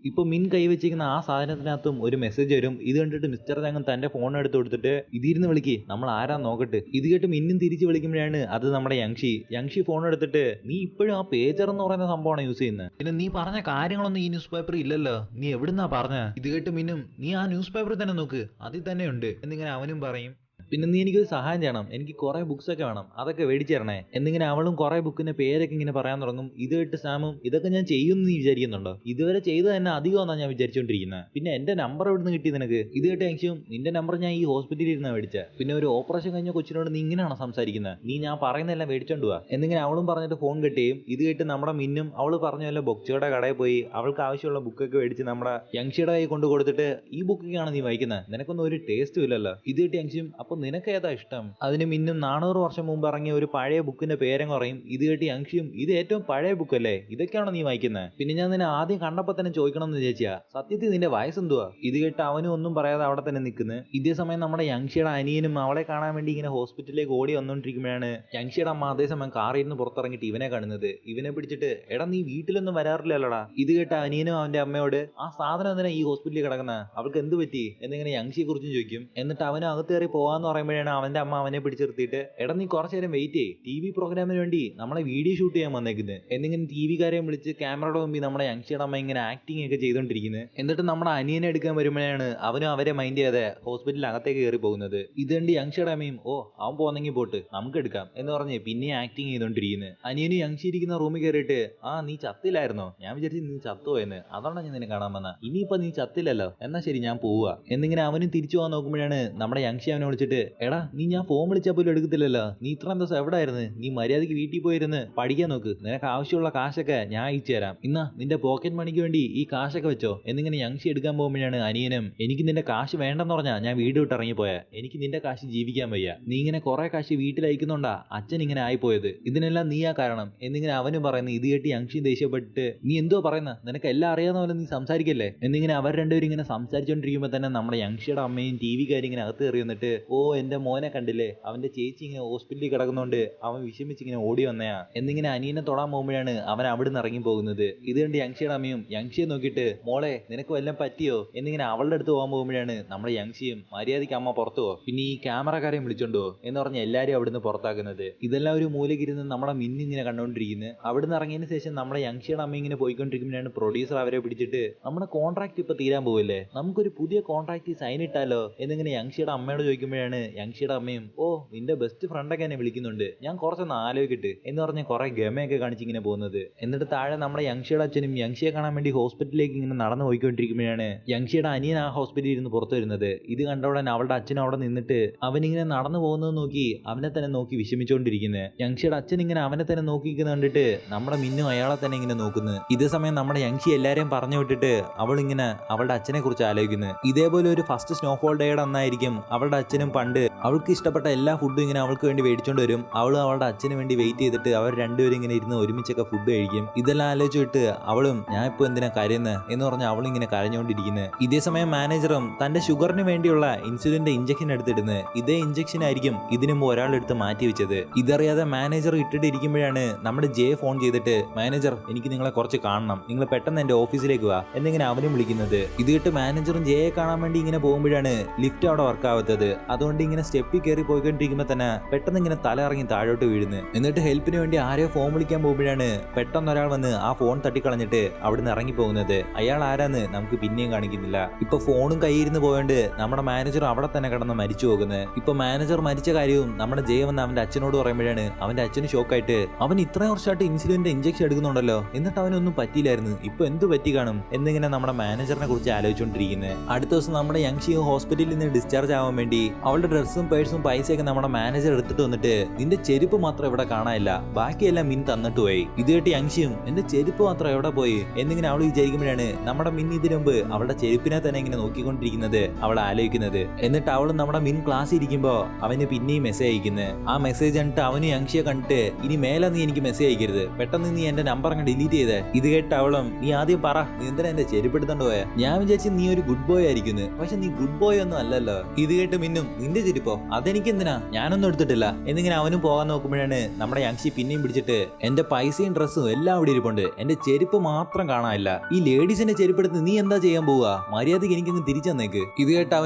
ഇപ്പൊ മിൻ കൈവച്ചിരിക്കുന്ന ആ സാധനത്തിനകത്തും ഒരു മെസ്സേജ് വരും. ഇത് കണ്ടിട്ട് മിസ്റ്റർ ചാങ് തന്റെ ഫോൺ എടുത്ത് കൊടുത്തിട്ട് ഇതിരുന്ന് വിളിക്ക്, നമ്മൾ ആരാ നോക്കട്ടെ. ഇത് കേട്ട് മിന്നും തിരിച്ചു വിളിക്കുമ്പോഴാണ് അത് നമ്മുടെ യങ്ഷി ഫോൺ എടുത്തിട്ട് നീ ഇപ്പോഴും ആ പേജർ എന്ന് പറയുന്ന സംഭവമാണ് യൂസ് ചെയ്യുന്നത്. പിന്നെ നീ പറഞ്ഞ കാര്യങ്ങളൊന്നും ഈ ന്യൂസ് പേപ്പർ ഇല്ലല്ലോ, നീ എവിടുന്നാ പറഞ്ഞ. ഇത് കേട്ട് മിന്നും നീ ആ ന്യൂസ് പേപ്പറിൽ തന്നെ നോക്ക്, അതിൽ തന്നെ ഉണ്ട് എന്നിങ്ങനെ അവനും പറയും. പിന്നെ നീ എനിക്കൊരു സഹായം ചെയ്യണം, എനിക്ക് കുറെ ബുക്സ് ഒക്കെ വേണം, അതൊക്കെ മേടിച്ചു തരണേ എന്നിങ്ങനെ അവളും കുറെ ബുക്കിന്റെ പേരൊക്കെ ഇങ്ങനെ പറയാൻ തുടങ്ങും. ഇത് കേട്ട് സാമും ഇതൊക്കെ ഞാൻ ചെയ്യുമെന്ന് നീ വിചാരിക്കുന്നുണ്ടോ, ഇതുവരെ ചെയ്ത് തന്നെ അധികമെന്നാണ് ഞാൻ വിചാരിച്ചുകൊണ്ടിരിക്കുന്നത്, പിന്നെ എന്റെ നമ്പർ എവിടുന്ന് കിട്ടി നിനക്ക്. ഇത് കേട്ട് യങ്ഷിയും നിന്റെ നമ്പർ ഞാൻ ഈ ഹോസ്പിറ്റലിൽ ഇരുന്ന് മേടിച്ച, പിന്നെ ഒരു ഓപ്പറേഷൻ കഴിഞ്ഞ കൊച്ചിനോട് നീ ഇങ്ങനെയാണോ സംസാരിക്കുന്നത്, നീ ഞാൻ പറയുന്നതെല്ലാം മേടിച്ചോണ്ട് പോവാ എന്നിങ്ങനെ അവളും പറഞ്ഞിട്ട് ഫോൺ കെട്ടിയും. ഇത് കേട്ട് നമ്മുടെ മിന്നും അവള് പറഞ്ഞ പോലെ ബുക്സിയുടെ കടയിൽ പോയി അവൾക്ക് ആവശ്യമുള്ള ബുക്കൊക്കെ മേടിച്ച് നമ്മുടെ യങ്ഷിയുടെ കൈ കൊണ്ട് കൊടുത്തിട്ട് ഈ ബുക്കൊക്കെയാണ് നീ വായിക്കുന്നത്, നിനക്കൊന്നും ഒരു ടേസ്റ്റും ഇല്ലല്ലോ. ഇത് കേട്ട് യങ്ഷിയും അപ്പൊ നിനക്ക് ഏതാ ഇഷ്ടം. അതിന് മിന്നും 400 വർഷം മുമ്പ് ഇറങ്ങിയ ഒരു പഴയ ബുക്കിന്റെ പേരും പറയും. ഇത് കേട്ട് യങ്ഷിയും ഇത് ഏറ്റവും പഴയ ബുക്കല്ലേ, ഇതൊക്കെയാണോ നീ വായിക്കുന്നത്, പിന്നെ ഞാൻ നിന്നെ ആദ്യം കണ്ടപ്പോ തന്നെ ചോദിക്കണം എന്ന് വിചാരിച്ചാ, സത്യത്തിൽ നിന്റെ വയസ്സെന്തുവാ. ഇത് കേട്ട് അവനും ഒന്നും പറയാതെ അവിടെ തന്നെ നിൽക്കുന്നത്. ഇതേ സമയം നമ്മുടെ യങ്ഷിയുടെ അനിയനും അവളെ കാണാൻ വേണ്ടി ഇങ്ങനെ ഹോസ്പിറ്റലിലേക്ക് ഓടി വന്നോണ്ടിരിക്കുമ്പോഴാണ് യങ്ഷിയുടെ അമ്മ അതേസമയം കാറിൽ നിന്ന് പുറത്തിറങ്ങിയിട്ട് ഇവനെ കാണുന്നത്. ഇവനെ പിടിച്ചിട്ട് എടാ നീ വീട്ടിലൊന്നും വരാറില്ലല്ലോടാ. ഇത് കേട്ട അനിയനും അവന്റെ അമ്മയോട് ആ സാധനം എന്തിനാ ഈ ഹോസ്പിറ്റലിൽ കിടക്കുന്ന, അവൾക്ക് എന്ത് പറ്റി എന്നിങ്ങനെ യങ്ഷിയെ കുറിച്ചും ചോദിക്കും. എന്നിട്ട് അവനും അകത്ത് കയറി പോവാന്ന് പറയുമ്പോഴാണ് അവന്റെ അമ്മ അവനെ പിടിച്ചിർത്തിയിട്ട് എടാ നീ കുറച്ചു നേരം വെയിറ്റ് ചെയ്യ്, TV പ്രോഗ്രാമിന് വേണ്ടി നമ്മളെ വീഡിയോ ഷൂട്ട് ചെയ്യാൻ വന്നേക്കുന്നത് എന്നിങ്ങനെ TV കാരെയും വിളിച്ച് ക്യാമറയുടെ മുമ്പിൽ നമ്മുടെ യങ്ഷിയുടെ അമ്മ ഇങ്ങനെ ആക്ടിങ് ഒക്കെ ചെയ്തോണ്ടിരിക്കുന്നത്. എന്നിട്ട് നമ്മുടെ അനിയനെ എടുക്കാൻ വരുമ്പോഴാണ് അവനും അവരെ മൈൻഡ് ചെയ്യാതെ ഹോസ്പിറ്റലിൽ അകത്തേക്ക് കയറി പോകുന്നത്. ഇത് കണ്ട് യങ്ഷിയുടെ അമ്മയും ഓ അവൻ പോന്നെങ്കിൽ പോട്ട് നമുക്ക് എടുക്കാം എന്ന് പറഞ്ഞ് പിന്നെ ആക്ടിങ് ചെയ്തോണ്ടിരിക്കുന്നത്. അനിയനും യങ്ഷി ഇരിക്കുന്ന റൂമിൽ കയറിയിട്ട് ആ നീ ചത്തില്ലായിരുന്നോ, ഞാൻ വിചാരിച്ചു നീ ചത്തുപോയെന്ന്, അതുകൊണ്ടാണ് ഞാൻ നിന്നെ കാണാൻ വന്ന, ഇനിയിപ്പോ നീ ചത്തില്ലല്ലോ, എന്നാ ശരി ഞാൻ പോവുക എന്നിങ്ങനെ അവനും തിരിച്ചു പോകാൻ നോക്കുമ്പോഴാണ് നമ്മുടെ യങ്ഷി അവനെ വിളിച്ചിട്ട് എടാ നീ ഞാൻ ഫോൺ വിളിച്ചാൽ പോലും എടുക്കത്തില്ലല്ലോ, നീ ഇത്രയും ദിവസം എവിടെ ആയിരുന്നു, നീ മര്യാദയ്ക്ക് വീട്ടിൽ പോയിരുന്ന് പഠിക്കാൻ നോക്ക്, നിനക്ക് ആവശ്യമുള്ള കാശൊക്കെ ഞാൻ അയച്ചു തരാം, ഇന്നാ നിന്റെ പോക്കറ്റ് മണിക്ക് വേണ്ടി ഈ കാശൊക്കെ വെച്ചോ എന്നിങ്ങനെ യങ്ഷി എടുക്കാൻ പോകുമ്പോഴാണ് അനിയനും എനിക്ക് നിന്റെ കാശ് വേണ്ടെന്ന് പറഞ്ഞാ ഞാൻ വീട് വിട്ട് ഇറങ്ങിപ്പോയാ, എനിക്ക് നിന്റെ കാശ് ജീവിക്കാൻ വയ്യ, നീ ഇങ്ങനെ കുറെ കാശ് വീട്ടിൽ അയക്കുന്നുണ്ടാ അച്ഛൻ ഇങ്ങനെ ആയിപ്പോയത്, ഇതിനെല്ലാം നീയാ കാരണം എന്നിങ്ങനെ അവനും പറയുന്നു. ഇത് കേട്ട് യങ്ഷി ദേഷ്യപ്പെട്ടിട്ട് നീ എന്തോ പറയുന്ന, നിനക്ക് എല്ലാം അറിയാവുന്ന പോലെ നീ സംസാരിക്കല്ലേ എന്നിങ്ങനെ അവർ രണ്ടുപേരും ഇങ്ങനെ സംസാരിച്ചോണ്ടിരിക്കുമ്പോ തന്നെ നമ്മുടെ യങ്ഷിയുടെ അമ്മയും TV കാര്യം ഇങ്ങനെ അകത്ത് കയറി വന്നിട്ട് ഓ എന്റെ മോനെ കണ്ടില്ലേ, അവന്റെ ചേച്ചി ഇങ്ങനെ ഹോസ്പിറ്റലിൽ കിടക്കുന്നോണ്ട് അവൻ വിഷമിച്ചിങ്ങനെ ഓടി വന്നയാ എന്നിങ്ങനെ അനിയനെ തൊടാൻ പോകുമ്പോഴാണ് അവൻ അവിടെ നിന്ന് ഇറങ്ങി പോകുന്നത്. ഇത് കണ്ട് യങ്ഷിയുടെ അമ്മയും യങ്ഷിയെ നോക്കിയിട്ട് മോളെ നിനക്ക് വല്ലതും പറ്റിയോ എന്നിങ്ങനെ അവളുടെ അടുത്ത് പോകാൻ പോകുമ്പോഴാണ് നമ്മുടെ യങ്ഷിയും മര്യാദയ്ക്ക് അമ്മ പുറത്തു പോ, പിന്നെ ഈ ക്യാമറക്കാരെയും വിളിച്ചോണ്ടോ എന്ന് പറഞ്ഞ് എല്ലാരും അവിടുന്ന് പുറത്താക്കുന്നത്. ഇതെല്ലാം ഒരു മൂലക്കിരുന്ന് നമ്മുടെ മിന്നിങ്ങനെ കണ്ടോണ്ടിരിക്കുന്നത്. അവിടുന്ന് ഇറങ്ങിയതിന് ശേഷം നമ്മുടെ യങ്ഷിയുടെ അമ്മ ഇങ്ങനെ പോയിക്കൊണ്ടിരിക്കുമ്പോഴാണ് പ്രൊഡ്യൂസർ അവരെ പിടിച്ചിട്ട് നമ്മുടെ കോൺട്രാക്ട് ഇപ്പൊ തീരാൻ പോവല്ലേ, നമുക്കൊരു പുതിയ കോൺട്രാക്ട് സൈൻ ഇട്ടാലോ എന്നിങ്ങനെ യങ്ഷിയുടെ അമ്മയോട് ചോദിക്കുമ്പോഴാണ് യങ്ഷിയുടെ അമ്മയും ഓ നിന്റെ ബെസ്റ്റ് ഫ്രണ്ടൊക്കെ എന്നെ വിളിക്കുന്നുണ്ട്, ഞാൻ കുറച്ചൊന്ന് ആലോചിക്കട്ടെ എന്ന് പറഞ്ഞ് കുറെ ഗമയൊക്കെ കാണിച്ചിങ്ങനെ പോകുന്നത്. എന്നിട്ട് താഴെ നമ്മുടെ യങ്ഷിയുടെ അച്ഛനും യങ്ഷിയെ കാണാൻ വേണ്ടി ഹോസ്പിറ്റലിലേക്ക് ഇങ്ങനെ നടന്നു പോയിക്കൊണ്ടിരിക്കുമ്പോഴാണ് യങ്ഷിയുടെ അനിയൻ ആ ഹോസ്പിറ്റലിൽ ഇരുന്ന് പുറത്തു വരുന്നത്. ഇത് കണ്ട ഉടനെ അവളുടെ അച്ഛൻ അവിടെ നിന്നിട്ട് അവനിങ്ങനെ നടന്നു പോകുന്നത് നോക്കി അവനെ തന്നെ നോക്കി വിഷമിച്ചുകൊണ്ടിരിക്കുന്നത്. യങ്ഷിയുടെ അച്ഛൻ ഇങ്ങനെ അവനെ തന്നെ നോക്കിക്കുന്ന കണ്ടിട്ട് നമ്മുടെ മിന്നും അയാളെ തന്നെ ഇങ്ങനെ നോക്കുന്നു. ഇതേ സമയം നമ്മുടെ യങ്ഷി എല്ലാരെയും പറഞ്ഞു വിട്ടിട്ട് അവൾ ഇങ്ങനെ അവളുടെ അച്ഛനെ കുറിച്ച് ആലോചിക്കുന്നു. ഇതേപോലെ ഒരു ഫസ്റ്റ് സ്നോഫോൾ ഡേയുടെ അന്നായിരിക്കും അവളുടെ അച്ഛനും പണ്ട് അവൾക്ക് ഇഷ്ടപ്പെട്ട എല്ലാ ഫുഡും ഇങ്ങനെ അവൾക്ക് വേണ്ടി മേടിച്ചോണ്ട് വരും. അവളും അവളുടെ അച്ഛന് വേണ്ടി വെയിറ്റ് ചെയ്തിട്ട് അവർ രണ്ടുപേരും ഇങ്ങനെ ഇരുന്ന് ഒരുമിച്ചൊക്കെ ഫുഡ് കഴിക്കും. ഇതെല്ലാം ആലോചിച്ചിട്ട് അവളും ഞാൻ ഇപ്പൊ എന്തിനാ കരയുന്നത് എന്ന് പറഞ്ഞ് അവളിങ്ങനെ കരഞ്ഞുകൊണ്ടിരിക്കുന്നത്. ഇതേ സമയം മാനേജറും തന്റെ ഷുഗറിന് വേണ്ടിയുള്ള ഇൻസുലിന്റെ ഇഞ്ചക്ഷൻ എടുത്തിടുന്നത്. ഇതേ ഇഞ്ചക്ഷൻ ആയിരിക്കും ഇതിനു മുമ്പ് ഒരാളെടുത്ത് മാറ്റി വെച്ചത്. ഇതറിയാതെ മാനേജർ ഇട്ടിട്ടിരിക്കുമ്പോഴാണ് നമ്മുടെ ജെ ഫോൺ ചെയ്തിട്ട് മാനേജർ എനിക്ക് നിങ്ങളെ കുറച്ച് കാണണം, നിങ്ങൾ പെട്ടെന്ന് എന്റെ ഓഫീസിലേക്ക് വാ എന്നിങ്ങനെ അവനും വിളിക്കുന്നത്. ഇത് കേട്ട് മാനേജറും ജെയെ കാണാൻ വേണ്ടി ഇങ്ങനെ പോകുമ്പോഴാണ് ലിഫ്റ്റ് അവിടെ വർക്ക് ആവാത്തത്. അതുകൊണ്ട് ഇങ്ങനെ സ്റ്റെപ്പിൽ കയറി പോയിക്കൊണ്ടിരിക്കുമ്പോ തന്നെ പെട്ടെന്ന് ഇങ്ങനെ തല ഇറങ്ങി താഴോട്ട് വീഴുന്നു. എന്നിട്ട് ഹെൽപ്പിന് വേണ്ടി ആരെയോ ഫോൺ വിളിക്കാൻ പോകുമ്പോഴാണ് പെട്ടെന്ന് ഒരാൾ വന്ന് ആ ഫോൺ തട്ടിക്കളഞ്ഞിട്ട് അവിടുന്ന് ഇറങ്ങി പോകുന്നത്. അയാൾ ആരാന്ന് നമുക്ക് പിന്നെയും കാണിക്കുന്നില്ല. ഇപ്പൊ ഫോണും കയ്യിരുന്ന് പോയോണ്ട് നമ്മുടെ മാനേജർ അവിടെ തന്നെ കിടന്ന് മരിച്ചു പോകുന്നത്. ഇപ്പൊ മാനേജർ മരിച്ച കാര്യവും നമ്മുടെ ജയ വന്ന് അവന്റെ അച്ഛനോട് പറയുമ്പോഴാണ് അവന്റെ അച്ഛന് ഷോക്കായിട്ട് അവൻ ഇത്രയും വർഷമായിട്ട് ഇൻസുലിന്റെ ഇഞ്ചക്ഷൻ എടുക്കുന്നുണ്ടല്ലോ, എന്നിട്ട് അവനൊന്നും പറ്റിയില്ലായിരുന്നു, ഇപ്പൊ എന്ത് പറ്റി കാണും എന്നിങ്ങനെ നമ്മുടെ മാനേജറിനെ കുറിച്ച് ആലോചിച്ചുകൊണ്ടിരിക്കുന്നത്. അടുത്ത ദിവസം നമ്മുടെ യങ്ഷിയും ഹോസ്പിറ്റലിൽ നിന്ന് ഡിസ്ചാർജ് ആവാൻ വേണ്ടി അവളുടെ ഡ്രസ്സും പേഴ്സും പൈസയൊക്കെ നമ്മുടെ മാനേജർ എടുത്തിട്ട് വന്നിട്ട് നിന്റെ ചെരുപ്പ് മാത്രം ഇവിടെ കാണാനില്ല, ബാക്കിയെല്ലാം മിൻ തന്നിട്ട് പോയി. ഇത് കേട്ട് യങ്ഷിയും എന്റെ ചെരുപ്പ് മാത്രം എവിടെ പോയി എന്നിങ്ങനെ അവൾ വിചാരിക്കുമ്പോഴാണ് നമ്മുടെ മിൻ ഇതിനു മുമ്പ് അവളുടെ ചെരുപ്പിനെ തന്നെ ഇങ്ങനെ നോക്കിക്കൊണ്ടിരിക്കുന്നത് അവൾ ആലോചിക്കുന്നത്. എന്നിട്ട് അവളും നമ്മുടെ മിൻ ക്ലാസ് ഇരിക്കുമ്പോ അവന് പിന്നെയും മെസ്സേജ് അയക്കുന്നത്. ആ മെസ്സേജ് കണ്ടിട്ട് അവന് യങ്ഷിയെ കണ്ടിട്ട് ഇനി മേലെ നീ എനിക്ക് മെസ്സേജ് അയക്കരുത്, പെട്ടെന്ന് നീ എന്റെ നമ്പർ അങ്ങ് ഡിലീറ്റ് ചെയ്തേ. ഇത് കേട്ട് അവളും നീ ആദ്യം പറ നീ എന്തിനാ എന്റെ ചെരുപ്പ് എടുത്തോണ്ട് പോയ, ഞാൻ വിചാരിച്ചു നീ ഒരു ഗുഡ് ബോയ് ആയിരിക്കുന്നു, പക്ഷെ നീ ഗുഡ് ബോയ് ഒന്നും അല്ലല്ലോ. ഇത് കേട്ട് മിന്നും നിന്റെ നിന്റെ ചെരുപ്പോ? അതെനിക്ക് എന്തിനാ, ഞാനൊന്നും എടുത്തിട്ടില്ല എന്നിങ്ങനെ അവനും പോകാൻ നോക്കുമ്പോഴാണ് നമ്മുടെ യങ്ഷി പിന്നെയും പിടിച്ചിട്ട് എന്റെ പൈസയും ഡ്രസ്സും എല്ലാം അവിടെ ഇരിപ്പുണ്ട്, എന്റെ ചെരുപ്പ് മാത്രം കാണാനില്ല. ഈ ലേഡീസിന്റെ ചെരുപ്പെടുത്ത് നീ എന്താ ചെയ്യാൻ പോവുക? മര്യാദക്ക് എനിക്കങ്ങ് തിരിച്ചെന്നേക്ക്. ഇത് കേട്ട്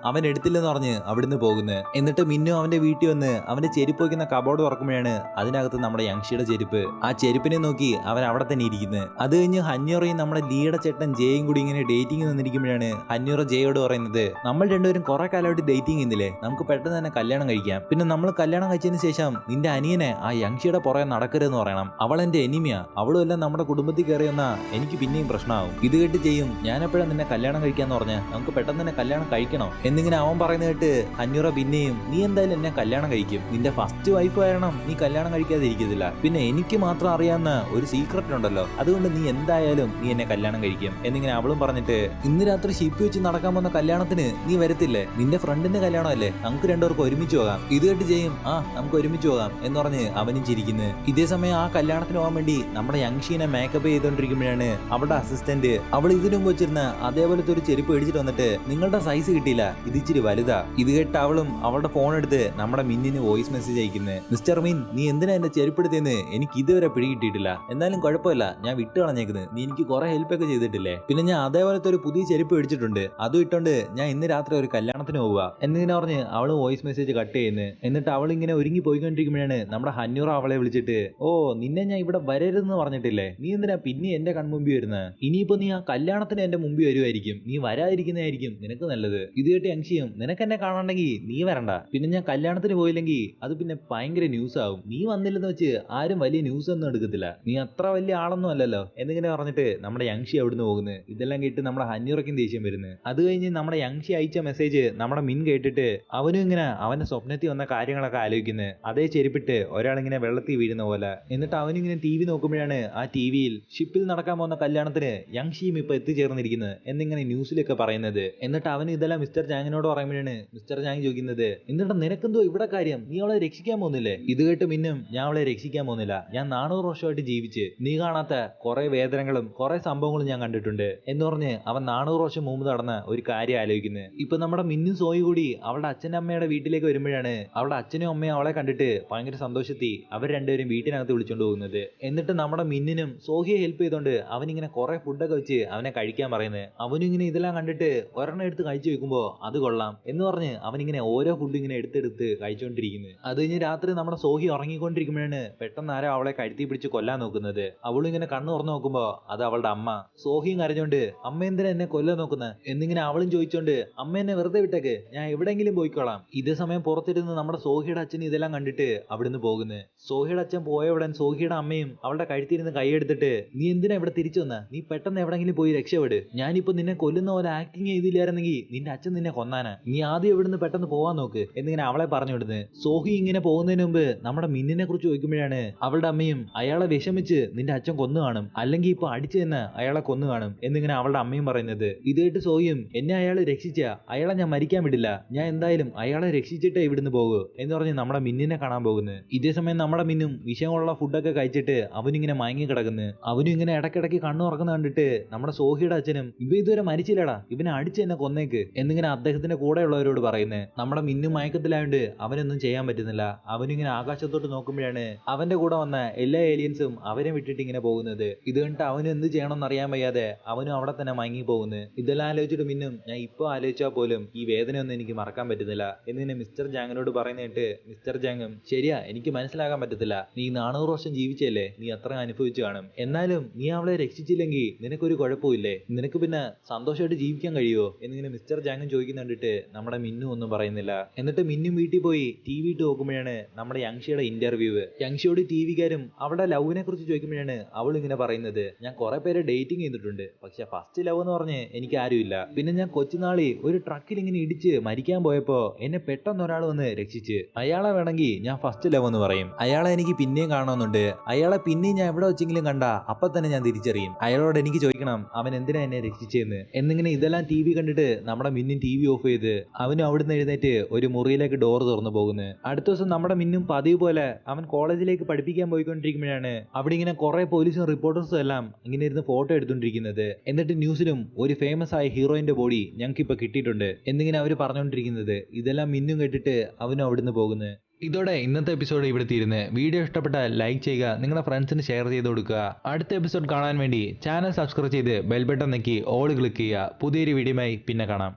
അവൻ എടുത്തില്ലെന്ന് പറഞ്ഞ് അവിടുന്ന് പോകുന്നു. എന്നിട്ട് മിന്നു അവന്റെ വീട്ടിൽ വന്ന് അവന്റെ ചെരുപ്പ് വയ്ക്കുന്ന കബോർഡ് തുറക്കുമ്പോഴാണ് അതിനകത്ത് നമ്മുടെ യങ്ഷിയുടെ ചെരുപ്പ്. ആ ചെരുപ്പിനെ നോക്കി അവൻ അവിടെ തന്നെ ഇരിക്കുന്നത്. അത് കഴിഞ്ഞ് ഹന്യൂറയും നമ്മുടെ ലീയുടെ ചേട്ടൻ ജയും കൂടി ഇങ്ങനെ ഡേറ്റിംഗ് നിന്നിരിക്കുമ്പോഴാണ് ഹന്യൂറ ജയോട് പറയുന്നത്, നമ്മൾ രണ്ടുപേരും കുറെ കാലമായിട്ട് ഡേറ്റിംഗ് ചെയ്യുന്നില്ലേ, നമുക്ക് പെട്ടെന്ന് തന്നെ കല്യാണം കഴിക്കാം. പിന്നെ നമ്മൾ കല്യാണം കഴിച്ചതിന് ശേഷം നിന്റെ അനിയനെ ആ യങ്ഷിയുടെ പുറകെ നടക്കരുതെന്ന് പറയണം. അവൾ എന്റെ എനിമിയാ, അവളും എല്ലാം നമ്മുടെ കുടുംബത്തിൽ കയറിയെന്നാ എനിക്ക് പിന്നെയും പ്രശ്നമാവും. ഇത് കേട്ട് ചെയ്യും, ഞാൻ എപ്പോഴാണ് നിന്നെ കല്യാണം കഴിക്കാന്ന് പറഞ്ഞ് നമുക്ക് പെട്ടെന്ന് തന്നെ കല്യാണം കഴിക്കണോ എന്നിങ്ങനെ അവൻ പറയുന്നത് കേട്ട് ഹന്യൂറ പിന്നെയും, നീ എന്തായാലും എന്നെ കല്യാണം കഴിക്കും, നിന്റെ ഫസ്റ്റ് വൈഫ് ആയിരുന്നു, നീ കല്യാണം കഴിക്കാതെ ഇരിക്കത്തില്ല. പിന്നെ എനിക്ക് മാത്രം അറിയാവുന്ന ഒരു സീക്രട്ട് ഉണ്ടല്ലോ, അതുകൊണ്ട് നീ എന്തായാലും നീ എന്നെ കല്യാണം കഴിക്കും എന്നിങ്ങനെ അവളും പറഞ്ഞിട്ട്, ഇന്ന് രാത്രി ഷിപ്പ് വെച്ച് നടക്കാൻ പോകുന്ന കല്യാണത്തിന് നീ വരത്തില്ലേ, നിന്റെ ഫ്രണ്ടിന്റെ കല്യാണമല്ലേ, നമുക്ക് രണ്ടുപേർക്ക് ഒരുമിച്ച് പോകാം. ഇത് കേട്ട് ചെയ്യും, നമുക്ക് ഒരുമിച്ച് പോകാം എന്ന് പറഞ്ഞ് അവനും ചിരിക്കുന്നു. ഇതേ സമയം ആ കല്യാണത്തിന് പോകാൻ വേണ്ടി നമ്മുടെ യങ്ഷീനെ മേക്കപ്പ് ചെയ്തോണ്ടിരിക്കുമ്പോഴാണ് അവളുടെ അസിസ്റ്റന്റ് അവൾ ഇതിനു മുമ്പ് വെച്ചിരുന്ന അതേപോലത്തെ ഒരു ചെരുപ്പ് മേടിച്ചിട്ട് വന്നിട്ട്, നിങ്ങളുടെ സൈസ് കിട്ടിയില്ല, ഇത് ഇച്ചിരി വലുതാ. ഇത് കേട്ട് അവളും അവളുടെ ഫോൺ എടുത്ത് നമ്മുടെ മിന്നിന് വോയിസ് മെസ്സേജ് അയക്കുന്നത്, മിസ്റ്റർ മീൻ നീ എന്തിനാ എന്റെ ചെരുപ്പെടുത്തിയെന്ന് എനിക്ക് ഇതുവരെ പിടികിട്ടിയിട്ടില്ല, എന്നാലും കുഴപ്പമില്ല, ഞാൻ വിട്ടു കളഞ്ഞേക്കുന്നത്, നീ എനിക്ക് കുറെ ഹെൽപ്പ് ഒക്കെ ചെയ്തിട്ടില്ലേ, പിന്നെ ഞാൻ അതേപോലത്തെ ഒരു പുതിയ ചെരുപ്പ് മേടിച്ചിട്ടുണ്ട്, അതും ഇട്ടോണ്ട് ഞാൻ ഇന്ന് രാത്രി ഒരു കല്യാണത്തിന് പോവുക എന്നിങ്ങനെ പറഞ്ഞ് അവള് വോയിസ് മെസ്സേജ് കട്ട് ചെയ്യുന്നു. എന്നിട്ട് അവൾ ഇങ്ങനെ ഒരുങ്ങി പോയിക്കൊണ്ടിരിക്കുമ്പോഴാണ് നമ്മുടെ ഹന്യൂറ അവളെ വിളിച്ചിട്ട്, ഓ നിന്നെ ഞാൻ ഇവിടെ വരരുതെന്ന് പറഞ്ഞിട്ടില്ലേ, നീ എന്തിനാ പിന്നെ എന്റെ കൺമുമ്പിൽ വരുന്നത്, ഇനിയിപ്പോ നീ ആ കല്യാണത്തിന് എന്റെ മുമ്പിൽ വരുമായിരിക്കും, നീ വരാതിരിക്കുന്നതായിരിക്കും നിനക്ക് നല്ലത്. ഇത് കേട്ട് യങ്ഷിയും, നിനക്ക് എന്നെ കാണണ്ടെങ്കിൽ നീ വരണ്ട, പിന്നെ ഞാൻ കല്യാണത്തിന് പോയില്ലെങ്കിൽ അത് പിന്നെ ഭയങ്കര ന്യൂസ് ആവും, നീ വന്നില്ലെന്ന് വെച്ച് ആരും വലിയ ന്യൂസ് ഒന്നും എടുക്കത്തില്ല, നീ അത്ര വലിയ ആളൊന്നും അല്ലല്ലോ എന്നിങ്ങനെ പറഞ്ഞിട്ട് നമ്മുടെ യങ്ഷി അവിടുന്ന് പോകുന്നത്. ഇതെല്ലാം കേട്ട് നമ്മുടെ ഹന്യൂറയ്ക്കും ദേഷ്യം വരുന്നത്. അത് കഴിഞ്ഞ് നമ്മുടെ യങ്ഷി അയച്ച മെസ്സേജ് നമ്മുടെ മിൻ കേട്ടിട്ട് അവനും ഇങ്ങനെ അവന്റെ സ്വപ്നത്തിൽ വന്ന കാര്യങ്ങളൊക്കെ ആലോചിക്കുന്നത്, അതേ ചെരുപ്പിട്ട് ഒരാളിങ്ങനെ വെള്ളത്തിൽ വീഴുന്ന പോലെ. എന്നിട്ട് അവനിങ്ങനെ ടി വി നോക്കുമ്പോഴാണ് ആ ടി വിയിൽ ഷിപ്പിൽ നടക്കാൻ പോകുന്ന കല്യാണത്തിന് യങ്ഷിയും ഇപ്പൊ എത്തിച്ചേർന്നിരിക്കുന്നത് എന്നിങ്ങനെ ന്യൂസിലൊക്കെ പറയുന്നത്. എന്നിട്ട് അവന് ഇതെല്ലാം മിസ്റ്റർ ജാങ്ങിനോട് പറയുമ്പോഴാണ് മിസ്റ്റർ ജാങ് ചോദിക്കുന്നത്, എന്നിട്ട് നിനക്കെന്തോ ഇവിടെ കാര്യം, നീ അവളെ രക്ഷിക്കാൻ പോകുന്നില്ലേ? ഇത് കേട്ട് മിന്നും, ഞാൻ അവളെ രക്ഷിക്കാൻ പോകുന്നില്ല, ഞാൻ 400 വർഷമായിട്ട് ജീവിച്ച് നീ കാണാത്ത കുറെ വേദനകളും കുറെ സംഭവങ്ങളും ഞാൻ കണ്ടിട്ടുണ്ട് എന്ന് പറഞ്ഞ് അവൻ 400 വർഷം മുമ്പ് നടന്ന ഒരു കാര്യം ആലോചിക്കുന്നത്. ഇപ്പൊ നമ്മുടെ മിന്നും സോയി കൂടി അവളുടെ അച്ഛൻ്റെ അമ്മയുടെ വീട്ടിലേക്ക് വരുമ്പോഴാണ് അവളുടെ അച്ഛനും അമ്മയും അവളെ കണ്ടിട്ട് ഭയങ്കര സന്തോഷത്തിൽ അവർ രണ്ടുപേരും വീട്ടിനകത്ത് വിളിച്ചോണ്ട് പോകുന്നത്. എന്നിട്ട് നമ്മുടെ മിന്നിനും സോഹിയെ ഹെൽപ്പ് ചെയ്തോണ്ട് അവനിങ്ങനെ കുറെ ഫുഡൊക്കെ വെച്ച് അവനെ കഴിക്കാൻ പറയുന്നത്. അവനും ഇങ്ങനെ ഇതെല്ലാം കണ്ടിട്ട് ഒരെണ്ണം എടുത്ത് കഴിച്ചു വെക്കുമ്പോ അത് കൊള്ളാം എന്ന് പറഞ്ഞ് അവനിങ്ങനെ ഓരോ ഫുഡ് ഇങ്ങനെ എടുത്തെടുത്ത് കഴിച്ചോണ്ടിരിക്കുന്നത്. അത് കഴിഞ്ഞ് രാത്രി നമ്മുടെ സോഹി ഉറങ്ങിക്കൊണ്ടിരിക്കുമ്പോഴാണ് പെട്ടെന്ന് ആരോ അവളെ കഴുത്തി പിടിച്ച് കൊല്ലാൻ നോക്കുന്നത്. അവളും ഇങ്ങനെ കണ്ണു തുറന്നു നോക്കുമ്പോ അത് അവളുടെ അമ്മ. സോഹിയും കരഞ്ഞോണ്ട്, അമ്മ എന്തിനാ എന്നെ കൊല്ലാൻ നോക്കുന്നത് എന്നിങ്ങനെ അവളും ചോദിച്ചോണ്ട്, അമ്മ എന്നെ വെറുതെ വിട്ടേക്ക്, ഞാൻ എവിടെയെങ്കിലും പോയിക്കോളാം. ഇതേ സമയം പുറത്തിരുന്ന് നമ്മുടെ സോഹിയുടെ അച്ഛൻ ഇതെല്ലാം കണ്ടിട്ട് അവിടുന്ന് പോകുന്നത്. സോഹിയുടെ അച്ഛൻ പോയ ഉടൻ സോഹിയുടെ അമ്മയും അവളുടെ കഴുത്തിരുന്ന് കൈയെടുത്തിട്ട്, നീ എന്തിനാ ഇവിടെ തിരിച്ചു വന്ന, നീ പെട്ടെന്ന് എവിടെങ്കിലും പോയി രക്ഷപ്പെട്, ഞാനിപ്പോ നിന്നെ കൊല്ലുന്ന പോലെ ആക്ടിങ് ചെയ്തില്ലായിരുന്നെങ്കിൽ നിന്റെ അച്ഛൻ നിന്നെ കൊന്നാനാ, നീ ആദ്യം ഇവിടുന്ന് പെട്ടെന്ന് പോവാൻ നോക്ക് എന്നിങ്ങനെ അവളെ പറഞ്ഞു വിടുന്നത്. സോഹി ഇങ്ങനെ പോകുന്നതിന് മുമ്പ് നമ്മുടെ മിന്നിനെ കുറിച്ച് ചോദിക്കുമ്പോഴാണ് അവളുടെ അമ്മയും, അയാളെ വിഷമിച്ച് നിന്റെ അച്ഛൻ കൊന്നു കാണും, അല്ലെങ്കിൽ ഇപ്പൊ അടിച്ചു തന്നെ അയാളെ കൊന്നു കാണും എന്നിങ്ങനെ അവളുടെ അമ്മയും പറയുന്നത്. ഇതായിട്ട് സോഹിയും, എന്നെ അയാൾ രക്ഷിച്ച അയാളെ ഞാൻ മരിക്കാൻ വിടില്ല, ഞാൻ എന്തായാലും അയാളെ രക്ഷിച്ചിട്ടേ ഇവിടുന്ന് പോകൂ എന്ന് പറഞ്ഞ് നമ്മുടെ മിന്നിനെ കാണാൻ പോകുന്നത്. ഇതേ സമയം നമ്മുടെ മിന്നും വിഷയമുള്ള ഫുഡൊക്കെ കഴിച്ചിട്ട് അവനിങ്ങനെ മയങ്ങി കിടക്കുന്നു. അവനും ഇങ്ങനെ ഇടയ്ക്കിടയ്ക്ക് കണ്ണു തുറക്കുന്ന കണ്ടിട്ട് നമ്മുടെ സോഹിയുടെ അച്ഛനും, ഇവ ഇതുവരെ മരിച്ചില്ലടാ, ഇവനെ അടിച്ച് തന്നെ കൊന്നേക്ക് എന്നിങ്ങനെ അദ്ദേഹത്തിന്റെ കൂടെയുള്ളവരോട് പറയുന്നത്. നമ്മുടെ മിന്നും മയക്കത്തിലായോണ്ട് അവനൊന്നും ചെയ്യാൻ പറ്റുന്നില്ല. അവനിങ്ങനെ ആകാശത്തോട്ട് നോക്കുമ്പോഴാണ് അവന്റെ കൂടെ വന്ന എല്ലാ ഏലിയൻസും അവരെ വിട്ടിട്ട് ഇങ്ങനെ പോകുന്നത്. ഇത് കണ്ടിട്ട് അവനും എന്ത് ചെയ്യണമെന്ന് അറിയാൻ വയ്യാതെ അവനും അവിടെ തന്നെ മയങ്ങി പോകുന്നു. ഇതെല്ലാം ആലോചിച്ചിട്ട് മിന്നും, ഞാൻ ഇപ്പൊ ആലോചിച്ചാൽ പോലും ഈ വേദനയൊന്നും എനിക്ക് മറക്കാൻ പറ്റുന്നില്ല എന്നിങ്ങനെ മിസ്റ്റർ ജാങ്ങിനോട് പറയുന്നിട്ട് മിസ്റ്റർ ജാങ്ങും, ശരിയാ എനിക്ക് മനസ്സിലാക്കാൻ പറ്റത്തില്ല, നീ 400 വർഷം ജീവിച്ചല്ലേ, നീ അത്ര അനുഭവിച്ചു കാണും, എന്നാലും നീ അവളെ രക്ഷിച്ചില്ലെങ്കിൽ നിനക്കൊരു കുഴപ്പമില്ലേ, നിനക്ക് പിന്നെ സന്തോഷമായിട്ട് ജീവിക്കാൻ കഴിയുമോ എന്നിങ്ങനെ മിസ്റ്റർ ജാങ്ങും ചോദിക്കുന്ന കണ്ടിട്ട് നമ്മുടെ മിന്നും ഒന്നും പറയുന്നില്ല. എന്നിട്ട് മിന്നും വീട്ടിൽ പോയി ടി വി ഇട്ട് നോക്കുമ്പോഴാണ് നമ്മുടെ യങ്ഷിയുടെ ഇന്റർവ്യൂ. യങ്ഷിയോട് ടി വിക്കാരും അവളുടെ ലവിനെ കുറിച്ച് ചോദിക്കുമ്പോഴാണ് അവൾ ഇങ്ങനെ പറയുന്നത്, ഞാൻ കുറെ പേരെ ഡേറ്റിംഗ് ചെയ്തിട്ടുണ്ട്, പക്ഷെ ഫസ്റ്റ് ലവ് എന്ന് പറഞ്ഞ് എനിക്ക് ആരുമില്ല, പിന്നെ ഞാൻ കൊച്ചുനാളി ഒരു ട്രക്കിൽ ഇങ്ങനെ ഇടിച്ച് മരിക്കാൻ പോയപ്പോ എന്നെ പെട്ടെന്ന് ഒരാൾ വന്ന് രക്ഷിച്ച്, അയാളെ വേണമെങ്കിൽ ഞാൻ ഫസ്റ്റ് ലവ് എന്ന് പറയും, അയാളെ എനിക്ക് പിന്നെയും കാണണമെന്നുണ്ട്, അയാളെ പിന്നെയും ഞാൻ എവിടെ വെച്ചെങ്കിലും കണ്ട അപ്പൊ തന്നെ ഞാൻ തിരിച്ചറിയും, അയാളോട് എനിക്ക് ചോദിക്കണം അവൻ എന്തിനാ എന്നെ രക്ഷിച്ചെന്ന് എന്നിങ്ങനെ. ഇതെല്ലാം ടി വി കണ്ടിട്ട് നമ്മുടെ മിന്നും ടി വി ഓഫ് ചെയ്ത് അവനും അവിടുന്ന് എഴുന്നേറ്റ് ഒരു മുറിയിലേക്ക് ഡോർ തുറന്നു പോകുന്നത്. അടുത്ത ദിവസം നമ്മുടെ മിന്നും പതിവ് പോലെ അവൻ കോളേജിലേക്ക് പഠിപ്പിക്കാൻ പോയിക്കൊണ്ടിരിക്കുമ്പോഴാണ് അവിടെ ഇങ്ങനെ കുറെ പോലീസും റിപ്പോർട്ടേഴ്സും എല്ലാം ഇങ്ങനെ ഇരുന്ന് ഫോട്ടോ എടുത്തോണ്ടിരിക്കുന്നത്. എന്നിട്ട് ന്യൂസിലും ഒരു ഫേമസ് ആയ ഹീറോയിന്റെ ബോഡി ഞങ്ങൾക്ക് ഇപ്പൊ കിട്ടിയിട്ടുണ്ട് എന്നിങ്ങനെ അവർ പറഞ്ഞുകൊണ്ടിരിക്കുന്നത്. പറയുന്നത്. ഇതെല്ലാം മിന്നും കേട്ടിട്ട് അവനും അവിടുന്ന് പോകുന്നു. ഇതോടെ ഇന്നത്തെ എപ്പിസോഡ് ഇവിടെ തീരുന്നു. വീഡിയോ ഇഷ്ടപ്പെട്ടാൽ ലൈക്ക് ചെയ്യുക, നിങ്ങളുടെ ഫ്രണ്ട്സിന് ഷെയർ ചെയ്ത് കൊടുക്കുക. അടുത്ത എപ്പിസോഡ് കാണാൻ വേണ്ടി ചാനൽ സബ്സ്ക്രൈബ് ചെയ്ത് ബെൽ ബട്ടൺ ഞെക്കി ഓൾ ക്ലിക്ക് ചെയ്യുക. പുതിയൊരു വീഡിയോയുമായി പിന്നെ കാണാം.